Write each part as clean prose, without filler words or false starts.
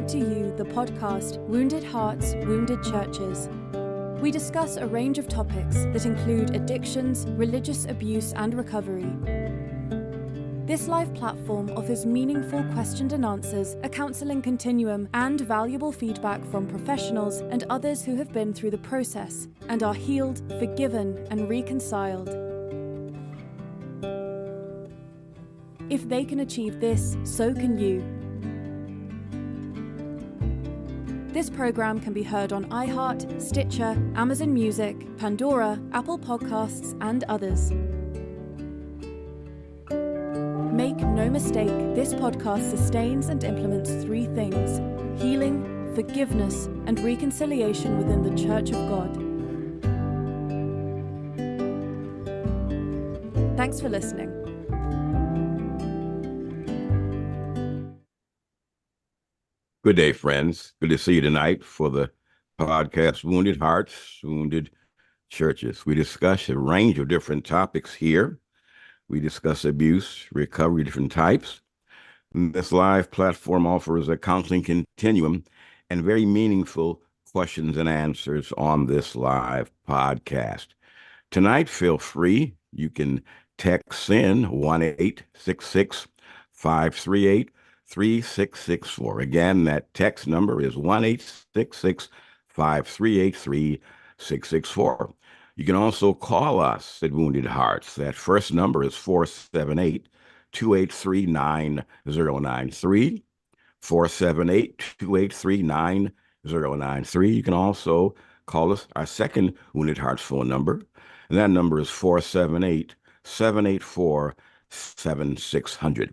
present to you the podcast Wounded Hearts, Wounded Churches. We discuss a range of topics that include addictions, religious abuse, and recovery. This live platform offers meaningful questions and answers, a counseling continuum, and valuable feedback from professionals and others who have been through the process and are healed, forgiven, and reconciled. If they can achieve this, so can you. This program can be heard on iHeart, Stitcher, Amazon Music, Pandora, Apple Podcasts, and others. Make no mistake, this podcast sustains and implements three things: healing, forgiveness, and reconciliation within the Church of God. Thanks for listening. Good day, friends. Good to see you tonight for the podcast Wounded Hearts, Wounded Churches. We discuss a range of different topics here. We discuss abuse, recovery, different types. This live platform offers a counseling continuum and very meaningful questions and answers on this live podcast. Tonight, feel free. You can text in 1-866-538-3664. Again, that text number is 1-866-538-3664. You can also call us at Wounded Hearts. That first number is 478-283-9093, 478-283-9093. You can also call us our second Wounded Hearts phone number, and that number is 478-784-7600.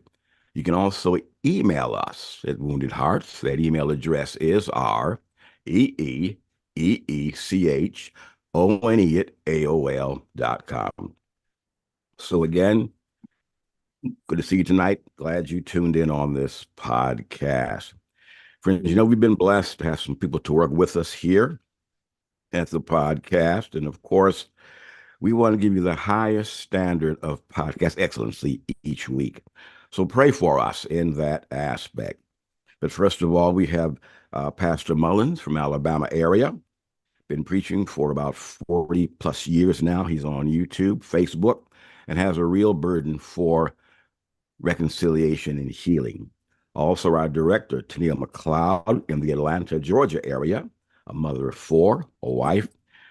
You can also email us at Wounded Hearts. That email address is reeeechone@aol.com. So again, good to see you tonight. Glad you tuned in on this podcast. Friends, we've been blessed to have some people to work with us here at the podcast. And of course, we want to give you the highest standard of podcast excellency each week. So pray for us in that aspect. But first of all, we have Pastor Mullins from Alabama area. Been preaching for about 40 plus years now. He's on YouTube, Facebook, and has a real burden for reconciliation and healing. Also, our director, Tania McLeod, in the Atlanta, Georgia area, a mother of four, a wife.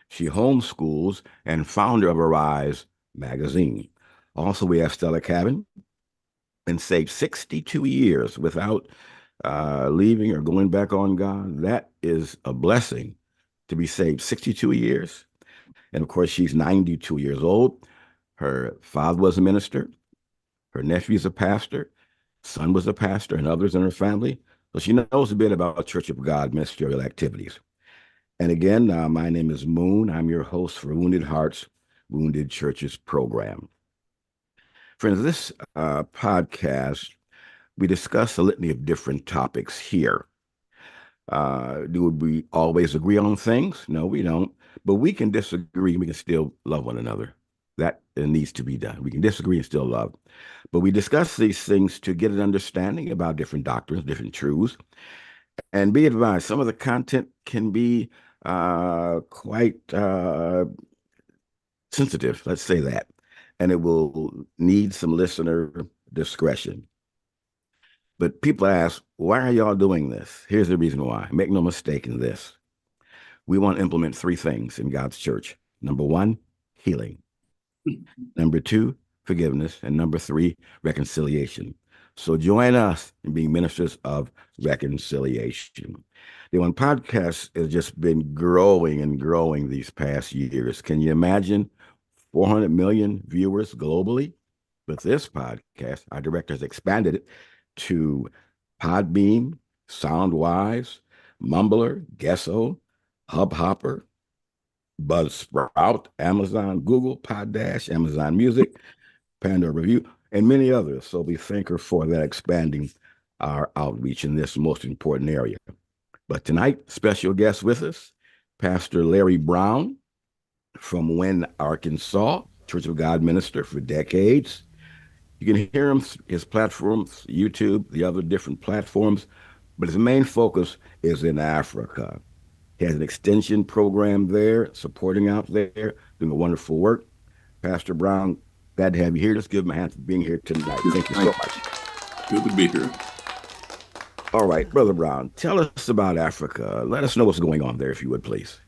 She homeschools and founder of Arise magazine. Also, we have Stella Cabin, been saved 62 years without leaving or going back on God. That is a blessing to be saved 62 years. And of course, she's 92 years old. Her father was a minister. Her nephew's a pastor. Son was a pastor, and others in her family. So she knows a bit about Church of God ministerial activities. And again, my name is Moon. I'm your host for Wounded Hearts, Wounded Churches program. Friends, this podcast, we discuss a litany of different topics here. Do we always agree on things? No, we don't. But we can disagree. We can still love one another. That needs to be done. We can disagree and still love. But we discuss these things to get an understanding about different doctrines, different truths. And be advised, some of the content can be quite sensitive, let's say that. And it will need some listener discretion. But people ask, why are y'all doing this? Here's the reason why. Make no mistake in this. We want to implement three things in God's church. Number one, healing. Number two, forgiveness. And number three, reconciliation. So join us in being ministers of reconciliation. The one podcast has just been growing and growing these past years. Can you imagine 400 million viewers globally? With this podcast, our director has expanded it to Podbean, Soundwise, Mumbler, Gesso, Hubhopper, Buzzsprout, Amazon, Google, Poddash, Amazon Music, Pandora Review, and many others. So we thank her for that, expanding our outreach in this most important area. But tonight, special guest with us, Pastor Larry Brown from Wynne, Arkansas, Church of God minister for decades. You can hear him, his platforms, YouTube, the other different platforms, but his main focus is in Africa. He has an extension program there, supporting out there, doing a wonderful work. Pastor Brown, glad to have you here. Let's give him a hand for being here tonight. Thank you so Thank much. you. Good to be here. All right, Brother Brown, tell us about Africa. Let us know what's going on there, if you would, please.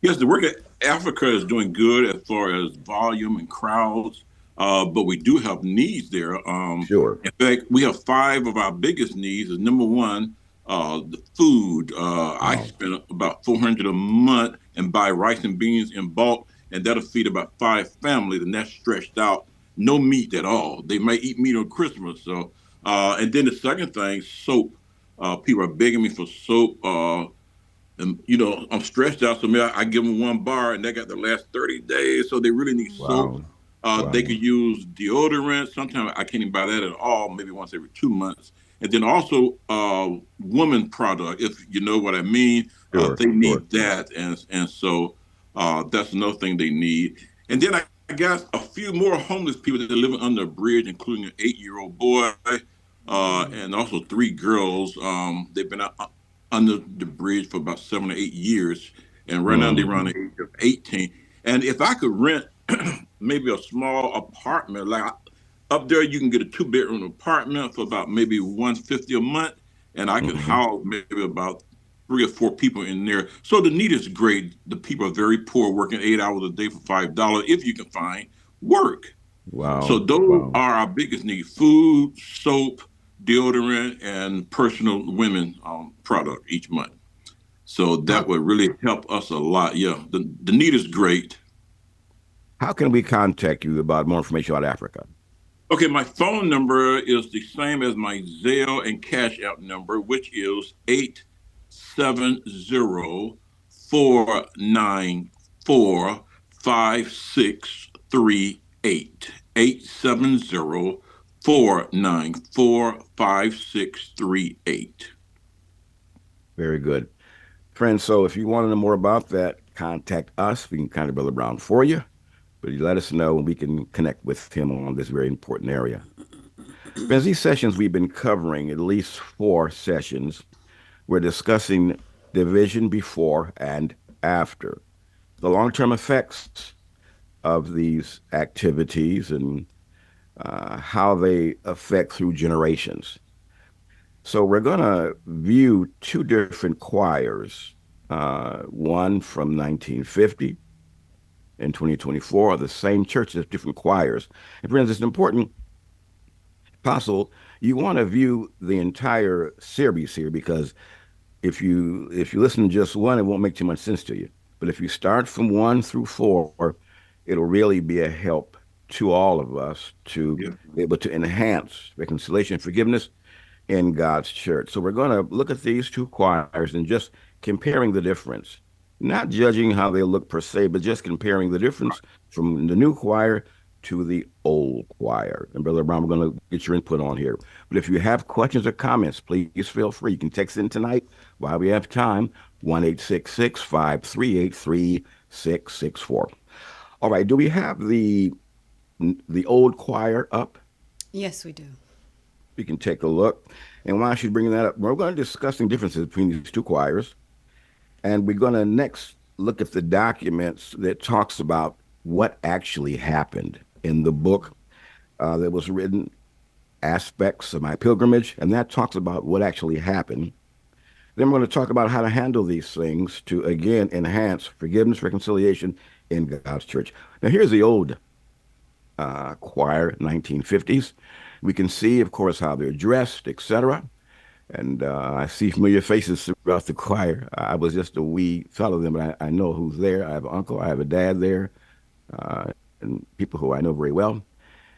Yes, the work at Africa is doing good as far as volume and crowds, but we do have needs there. Sure. In fact, we have five of our biggest needs. Is number one, the food. I Wow. spend about 400 a month and buy rice and beans in bulk, and that'll feed about five families, and that's stretched out. No meat at all. They might eat meat on Christmas. So, and then the second thing, soap. People are begging me for soap. And I'm stressed out, so maybe I give them one bar, and they got the last 30 days, so they really need soap. Wow. They Wow. could use deodorant. Sometimes I can't even buy that at all. Maybe once every 2 months, and then also woman product, if you know what I mean. Sure. They Sure. need that, and so that's another thing they need. And then I got a few more homeless people that are living under a bridge, including an 8-year-old boy, and also three girls. They've been under the bridge for about 7 or 8 years, and right now they're around Hmm. the age of 18. And if I could rent maybe a small apartment, like up there, you can get a two-bedroom apartment for about maybe 150 a month, and I could Hmm. house maybe about 3 or 4 people in there. So the need is great. The people are very poor, working 8 hours a day for $5 if you can find work. So Wow. those Wow. are our biggest needs: food, soap, deodorant, and personal women product each month. So that How would really help us a lot. Yeah, the need is great. how can we contact you about more information about Africa? Okay, my phone number is the same as my Zelle and Cash App number, which is 870-494-5638. 870-494-5638. Very good. Friends, so if you want to know more about that, contact us. We can contact Brother Brown for you, but you let us know and we can connect with him on this very important area. Friends, these sessions we've been covering, at least 4 sessions, we're discussing division before and after, the long-term effects of these activities and how they affect through generations. So we're going to view two different choirs, one from 1950 and 2024, the same churches, different choirs. And friends, it's important, possible, you want to view the entire series here because if you listen to just one, it won't make too much sense to you. But if you start from 1 through 4, it'll really be a help to all of us to Yeah. be able to enhance reconciliation and forgiveness in God's church. So we're going to look at these two choirs and just comparing the difference, not judging how they look per se, but just comparing the difference from the new choir to the old choir. And Brother Brown, we're going to get your input on here. But if you have questions or comments, please feel free. You can text in tonight while we have time, 1-866-538-3664. All right, do we have the old choir up? Yes, we do. We can take a look. And why should bring that up? We're going to discuss the differences between these two choirs. And we're going to next look at the documents that talks about what actually happened in the book that was written, Aspects of My Pilgrimage. And that talks about what actually happened. Then we're going to talk about how to handle these things to, again, enhance forgiveness, reconciliation in God's church. Now, here's the old choir, 1950s. We can see, of course, how they're dressed, etc. And I see familiar faces throughout the choir. I was just a wee fellow then, but I know who's there. I have an uncle, I have a dad there, uh, and people who I know very well.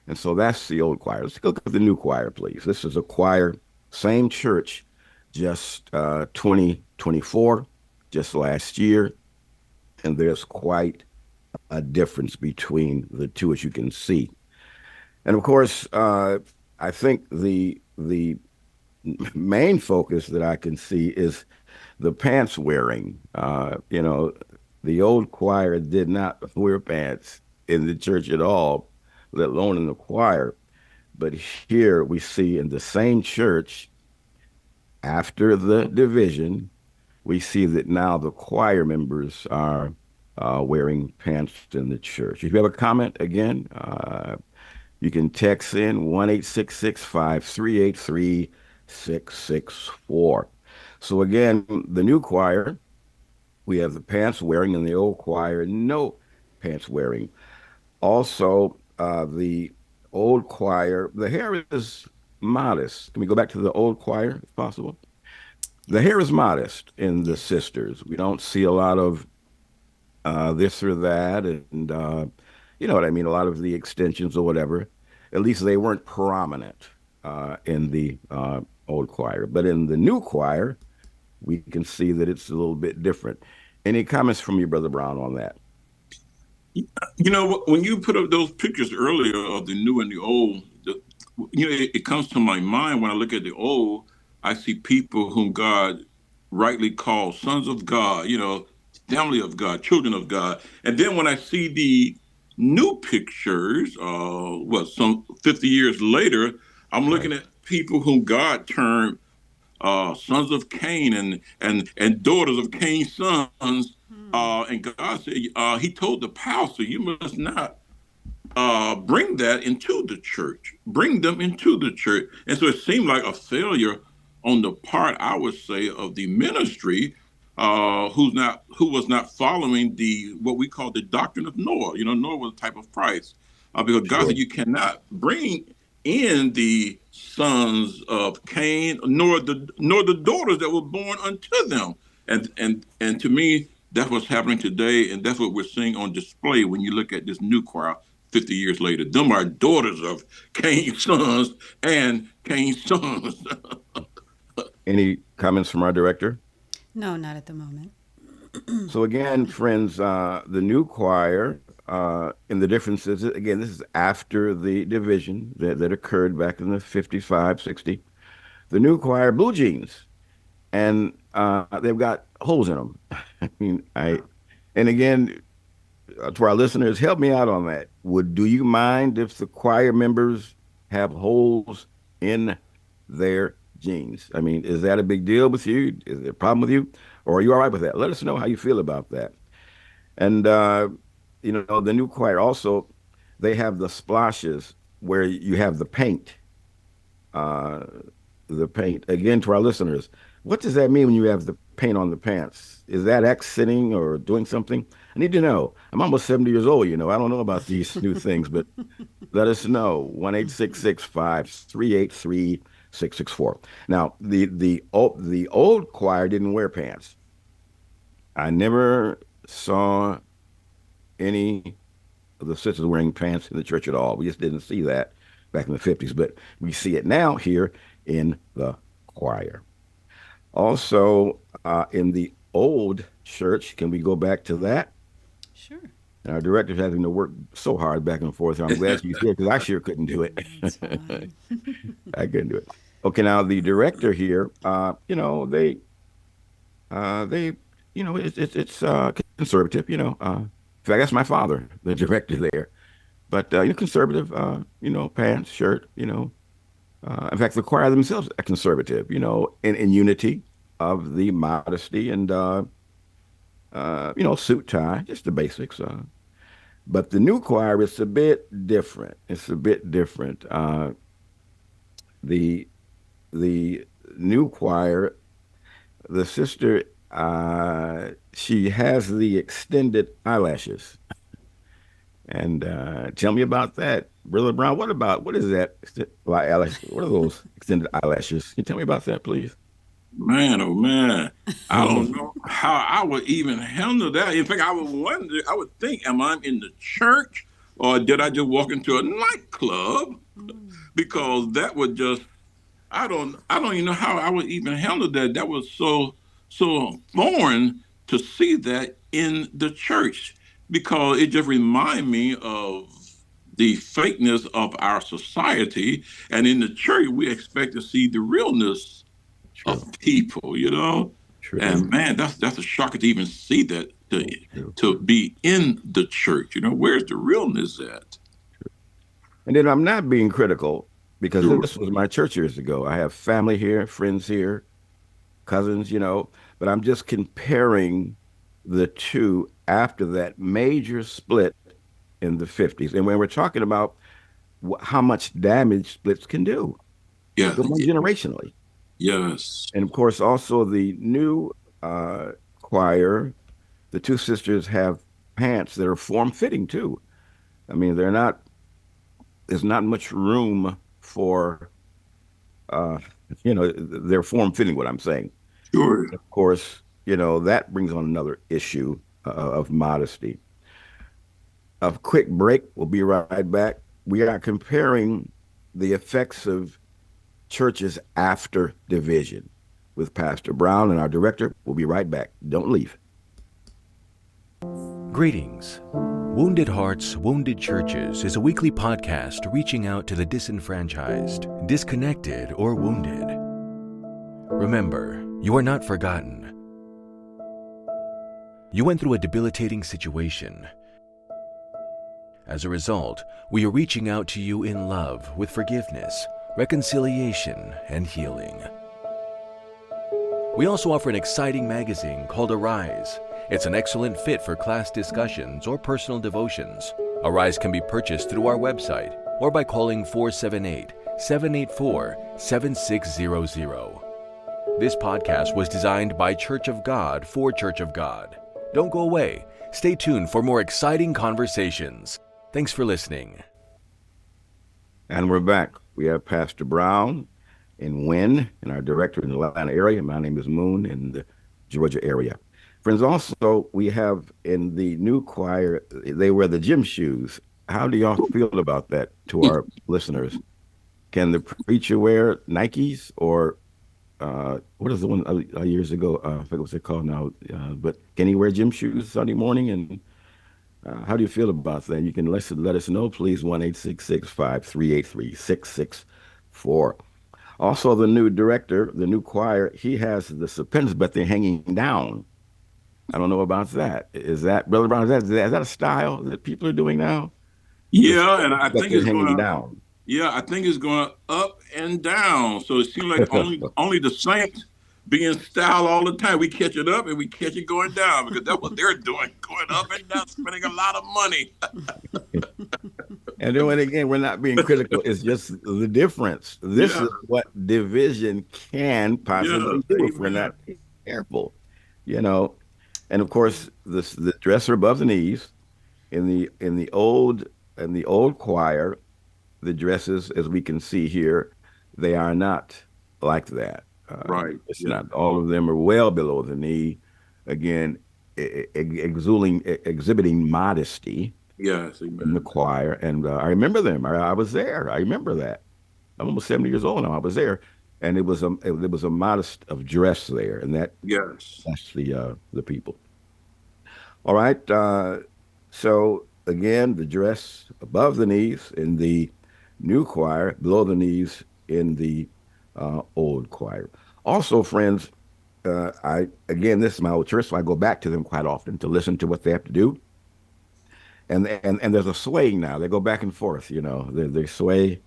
And so that's the old choir. Let's look at the new choir, please. This is a choir, same church, just 2024, just last year. And there's quite a difference between the two, as you can see. And of course, I think the main focus that I can see is the pants wearing. The old choir did not wear pants in the church at all, let alone in the choir. But here we see in the same church after the division, we see that now the choir members are wearing pants in the church. If you have a comment, again, you can text in 1-866-538-3664. So again, the new choir, we have the pants wearing, and the old choir, no pants wearing. Also, the old choir, the hair is modest. Can we go back to the old choir if possible? The hair is modest in the Yes. sisters. We don't see a lot of this or that, and you know what I mean, a lot of the extensions or whatever. At least they weren't prominent in the old choir. But in the new choir, we can see that it's a little bit different. Any comments from you, Brother Brown, on that? You know, when you put up those pictures earlier of the new and the old, it comes to my mind when I look at the old, I see people whom God rightly calls sons of God, family of God, children of God. And then when I see the new pictures, some 50 years later, I'm Right. looking at people whom God termed sons of Cain and daughters of Cain's sons. And God said, He told the pastor, you must not bring that into the church, bring them into the church. And so it seemed like a failure on the part, I would say, of the ministry, who was not following the what we call the doctrine of Noah. Noah was a type of Christ, because God Sure. said you cannot bring in the sons of Cain, nor the daughters that were born unto them. And to me, that's what's happening today, and that's what we're seeing on display when you look at this new choir 50 years later. Them are daughters of Cain's sons and Cain's sons. Any comments from our director? No, not at the moment. So again, friends, the new choir, and the differences, again, this is after the division that occurred back in the 55, 60. The new choir, blue jeans, and they've got holes in them. I mean, and again, to our listeners, help me out on that. Do you mind if the choir members have holes in their jeans? I mean, is that a big deal with you? Is there a problem with you? Or are you all right with that? Let us know how you feel about that. And the new choir also, they have the splashes where you have uh, the paint. Again, to our listeners, what does that mean when you have the paint on the pants? Is that accenting or doing something? I need to know. I'm almost 70 years old, I don't know about these new things, but let us know. 1-866-538-3664. Now, the old choir didn't wear pants. I never saw any of the sisters wearing pants in the church at all. We just didn't see that back in the 50s, but we see it now here in the choir. Also, in the old church, can we go back to that? Sure. And our director's having to work so hard back and forth. I'm glad she's here because I sure couldn't do it. That's fine. I couldn't do it. Okay, now the director here, they, it's conservative. In fact, that's my father, the director there. But conservative, pants, shirt. In fact, the choir themselves are conservative. In unity of the modesty and suit tie, just the basics. But the new choir is a bit different. It's a bit different. The the new choir, the sister, she has the extended eyelashes. And tell me about that, Brother Brown. What is that? What are those extended eyelashes? Can you tell me about that, please? Man, oh man, I don't know how I would even handle that. In fact, I would think, am I in the church or did I just walk into a nightclub? Because that would just I don't even know how I would even handle that. That was so foreign to see that in the church because it just reminded me of the fakeness of our society. And in the church, we expect to see the realness of True, people. true, And man, that's a shocker to even see that true. to be in the church. Where's the realness at? And then I'm not being critical because Sure. this was my church years ago. I have family here, friends here. cousins, but I'm just comparing the two after that major split in the 50s. And when we're talking about how much damage splits can do, Yeah. going generationally. Yes. And of course, also the new choir, the two sisters have pants that are form fitting too. I mean, there's not much room for, uh, they're form fitting, what I'm saying. Sure. Of course, that brings on another issue of modesty. A quick break. We'll be right back. We are comparing the effects of churches after division with Pastor Brown and our director. We'll be right back. Don't leave. Greetings. Wounded Hearts, Wounded Churches is a weekly podcast reaching out to the disenfranchised, disconnected, or wounded. Remember, you are not forgotten. You went through a debilitating situation. As a result, we are reaching out to you in love with forgiveness, reconciliation, and healing. We also offer an exciting magazine called Arise. It's an excellent fit for class discussions or personal devotions. Arise can be purchased through our website or by calling 478-784-7600. This podcast was designed by Church of God for Church of God. Don't go away. Stay tuned for more exciting conversations. Thanks for listening. And we're back. We have Pastor Brown in Wynn and our director in the Atlanta area. My name is Moon in the Georgia area. Friends, also, we have in the new choir, they wear the gym shoes. How do y'all feel about that to our listeners? Can the preacher wear Nikes or what is the one years ago? I forget what's it called now. But can he wear gym shoes Sunday morning? And how do you feel about that? You can let us know, please. 1-866-538-3664. Also, the new director, the new choir, he has the suspenders, but they're hanging down. I don't know about that. Is that, Brother Brown, is that a style that people are doing now? Yeah, and I But think they're it's hanging going. down. Yeah, I think it's going up and down. So it seems like only the saints being styled all the time. We catch it up and we catch it going down because that's what they're doing, going up and down, spending a lot of money. And then again, we're not being critical. It's just the difference. This is what division can possibly do if we're not careful, And of course, the dresser above the knees in the old choir, the dresses, as we can see here, they are not like that. Right. It's not. All of them are well below the knee. Again, exhibiting modesty. Yes, amen. In the choir. And I remember them. I was there. I remember that. I'm almost 70 years old now. I was there. And it was a modest of dress there. And that's the people. All right. So again, the dress above the knees in the new choir, below the knees in the old choir. Also, friends, this is my old church, so I go back to them quite often to listen to what they have to do. And there's a swaying now. They go back and forth, they sway,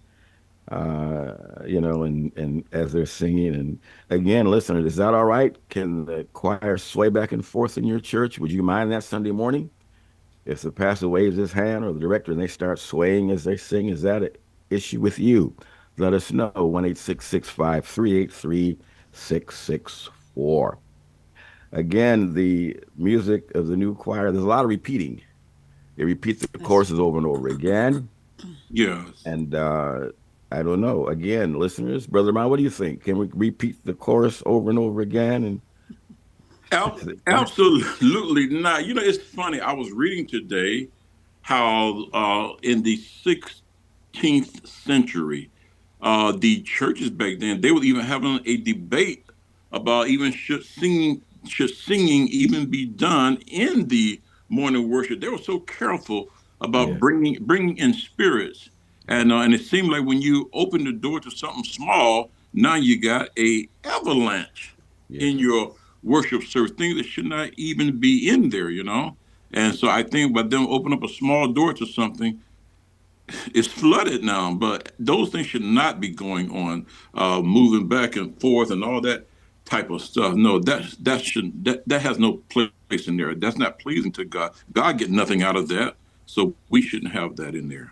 and as they're singing. And again, listeners, is that all right? Can the choir sway back and forth in your church? Would you mind that Sunday morning? If the pastor waves his hand or the director and they start swaying as they sing, is that an issue with you? Let us know. 1-866-538-3664. Again, the music of the new choir, there's a lot of repeating. They repeat the choruses over and over again. Yes. And I don't know. Again, listeners, Brother Brown, what do you think? Can we repeat the chorus over and over again? And absolutely not. It's funny. I was reading today how in the 16th century, the churches back then, they were even having a debate about even should singing even be done in the morning worship. They were so careful about bringing in spirits, and it seemed like when you open the door to something small, now you got a avalanche in your worship service, things that should not even be in there, And so I think by them open up a small door to something, it's flooded now. But those things should not be going on, moving back and forth and all that type of stuff. No, that has no place in there. That's not pleasing to God. God get nothing out of that, so we shouldn't have that in there.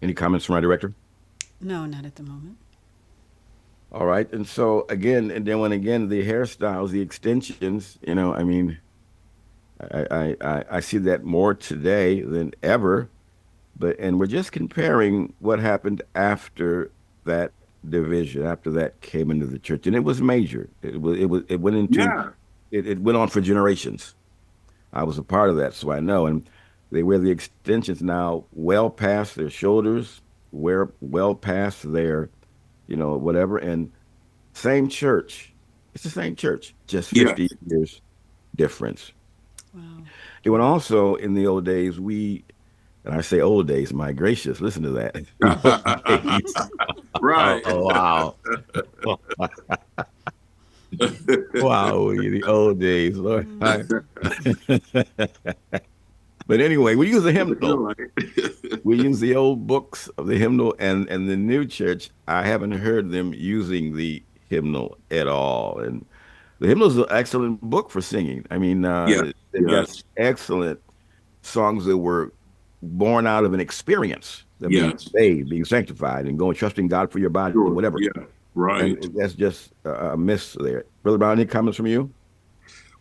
Any comments from our director? No, not at the moment. All right. And so again, and then when again the hairstyles, the extensions, I mean, I see that more today than ever. And we're just comparing what happened after that division, after that came into the church, and it was major. It went into Yeah, it went on for generations. I was a part of that, so I know. And they wear the extensions now well past their shoulders, wear well past their, whatever. And same church. It's the same church, just yeah. 50 years difference. Wow. It went also in the old days, and I say old days, my gracious, listen to that. The old days. Right. Oh, wow. Wow, the old days, Lord. But anyway, we use the hymnal. We use the old books of the hymnal, and the new church, I haven't heard them using the hymnal at all. And the hymnal is an excellent book for singing. I mean, Yeah. they've got Yes. excellent songs that were born out of an experience of being Yes. saved, being sanctified, and going trusting God for your body, Sure. whatever. Yeah. Right. And that's just a miss there. Brother Brown, any comments from you?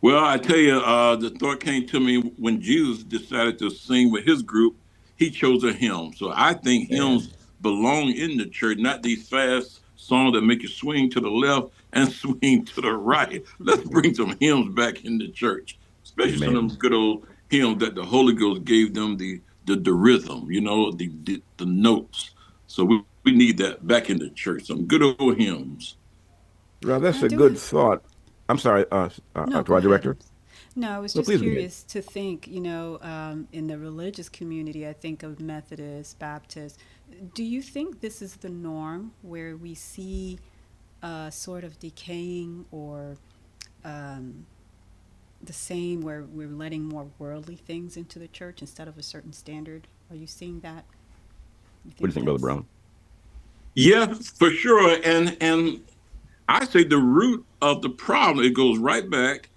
Well, I tell you, the thought came to me when Jesus decided to sing with his group. He chose a hymn. So I think hymns belong in the church, not these fast songs that make you swing to the left and swing to the right. Let's bring some hymns back in the church, especially some of Amen. them good old hymns that the Holy Ghost gave them the rhythm, the notes. So we need that back in the church. Some good old hymns. Well, that's I a do good it. thought. I'm sorry, No, to go our ahead. director. No, I was No, just please go ahead. curious to think, in the religious community, I think of Methodist, Baptist. Do you think this is the norm where we see sort of decaying or um, the same, where we're letting more worldly things into the church instead of a certain standard? Are you seeing that? You What do you think think, Brother that's Brown? Yeah, for sure. And I say the root of the problem, it goes right back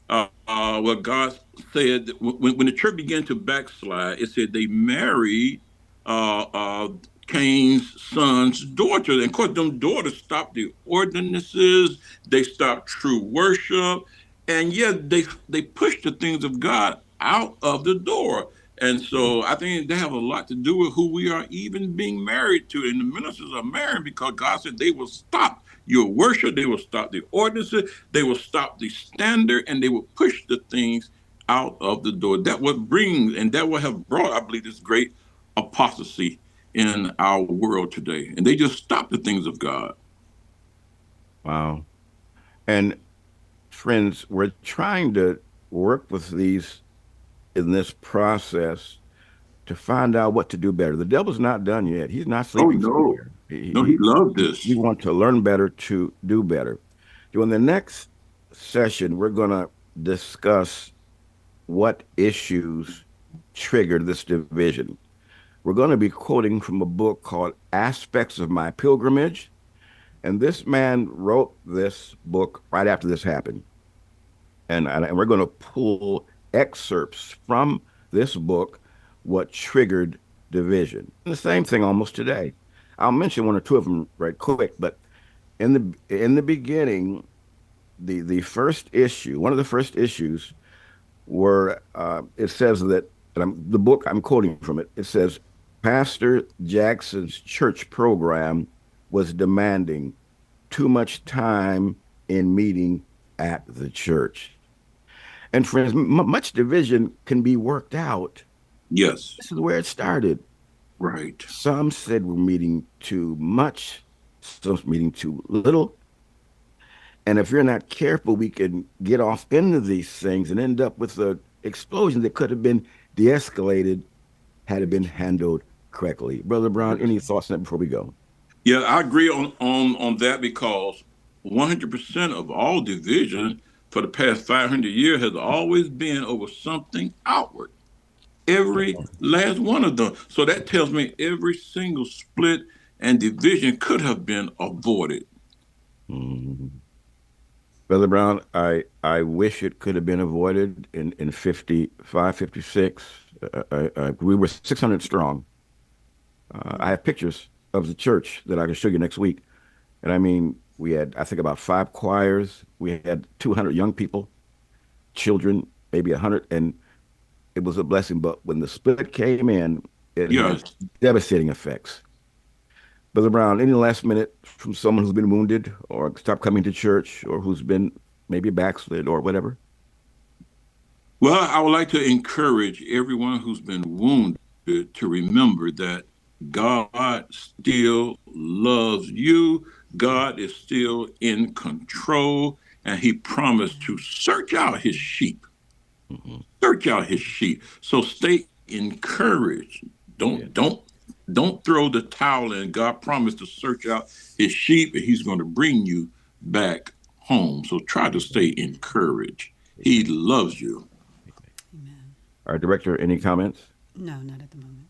what God said when the church began to backslide. It said they married uh, uh, Cain's son's daughter, and of course, them daughters stopped the ordinances. They stopped true worship, and yet they pushed the things of God out of the door. And so I think they have a lot to do with who we are even being married to. And the ministers are married because God said they will stop your worship, they will stop the ordinances, they will stop the standard, and they will push the things out of the door. That would bring, and that would have brought, I believe, this great apostasy in our world today. And they just stop the things of God. Wow. And friends, we're trying to work with these in this process to find out what to do better. The devil's not done yet. He's not Oh sleeping no, somewhere. no, he loved We this. want to learn better to do better. So in the next session, we're going to discuss what issues triggered this division. We're going to be quoting from a book called Aspects of My Pilgrimage. And this man wrote this book right after this happened. And we're going to pull excerpts from this book, what triggered division. And the same thing almost today. I'll mention one or two of them right quick, but in the beginning, the first issue, one of the first issues were it says that, the book I'm quoting from it, it says Pastor Jackson's church program was demanding too much time in meeting at the church. And friends, much division can be worked out. Yes, This is where it started. right. Some said we're meeting too much, some meeting too little. And if you're not careful, we can get off into these things and end up with an explosion that could have been de-escalated had it very been true? handled correctly. Brother Brown, any thoughts on that before we go? Yeah, I agree on that because 100% of all division for the past 500 years has always been over something outward. Every last one of them. So that tells me every single split and division could have been avoided. Mhm. Brother Brown, I wish it could have been avoided in 55, 56. We were 600 strong. I have pictures of the church that I can show you next week. And I mean, we had, I think, about 5 choirs. We had 200 young people, children, maybe 100. And it was a blessing. But when the split came in, it Yes. had devastating effects. Brother Brown, any last minute from someone who's been wounded or stopped coming to church or who's been maybe backslid or whatever? Well, I would like to encourage everyone who's been wounded to remember that God still loves you. God is still in control, and He promised to search out His sheep. Mm-hmm. Search out His sheep. So stay encouraged. Don't throw the towel in. God promised to search out His sheep, and He's going to bring you back home. So try to stay encouraged. He loves you. Amen. Our director, any comments? No, not at the moment.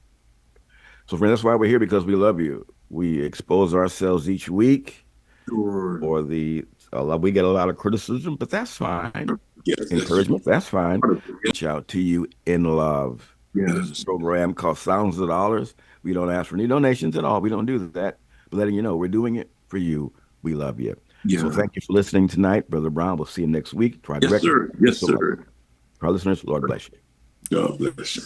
So, friends, that's why we're here, because we love you. We expose ourselves each week Sure. for we get a lot of criticism, but that's fine. Yes. Encouragement, that's fine. Reach out to you in love. Yes. This program costs thousands of dollars. We don't ask for any donations at all. We don't do that. But letting you know, we're doing it for you. We love you. Yeah. So thank you for listening tonight, Brother Brown. We'll see you next week. Yes, sir. Yes, sir. To our listeners, Lord bless you. God bless you.